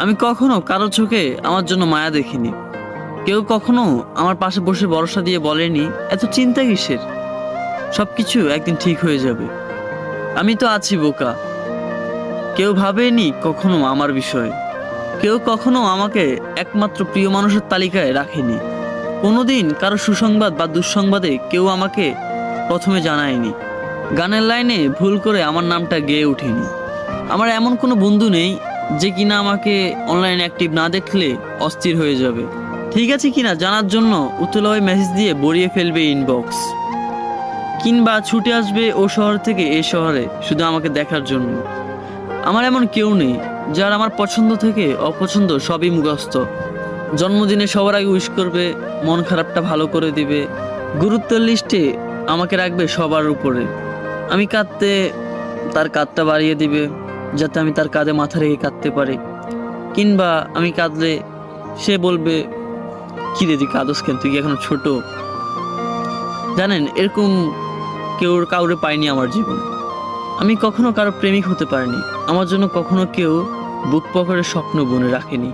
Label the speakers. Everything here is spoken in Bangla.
Speaker 1: আমি কখনো কারো চোখে আমার জন্য মায়া দেখিনি। কেউ কখনো আমার পাশে বসে ভরসা দিয়ে বলেনি এত চিন্তা কিসের, সবকিছু একদিন ঠিক হয়ে যাবে। আমি তো আছি বোকা। কেউ ভাবেনি কখনো আমার বিষয়ে। কেউ কখনো আমাকে একমাত্র প্রিয় মানুষের তালিকায় রাখেনি। কোনোদিন কারো সুসংবাদ বা দুঃসংবাদে কেউ আমাকে প্রথমে জানায়নি। গানের লাইনে ভুল করে আমার নামটা গেয়ে ওঠেনি। আমার এমন কোনো বন্ধু নেই যে কিনা আমাকে অনলাইন অ্যাক্টিভ না দেখলে অস্থির হয়ে যাবে, ঠিক আছে কিনা জানার জন্য উতলা মেসেজ দিয়ে ভরিয়ে ফেলবে ইনবক্স, কিংবা ছুটে আসবে ও শহর থেকে এই শহরে শুধু আমাকে দেখার জন্য। আমার এমন কেউ নেই যার আমার পছন্দ থেকে অপছন্দ সবই মুখস্থ। জন্মদিনে সবার আগে উইশ করবে, মন খারাপটা ভালো করে দিবে, গুরুত্বের লিস্টে আমাকে রাখবে সবার উপরে। আমি কাঁদতে তার কাঁধটা বাড়িয়ে দিবে যাতে আমি তার কাঁধে মাথা রেখে কাঁদতে পারি, কিংবা আমি কাঁদলে সে বলবে কি রে তুই কাঁদস কেন, তুই কি এখনো ছোট। জানেন, এরকম কাউরে পাইনি আমার জীবন। আমি কখনো কারো প্রেমিক হতে পারিনি। আমার জন্য কখনো কেউ বুক পকেটের স্বপ্ন বুনে রাখেনি।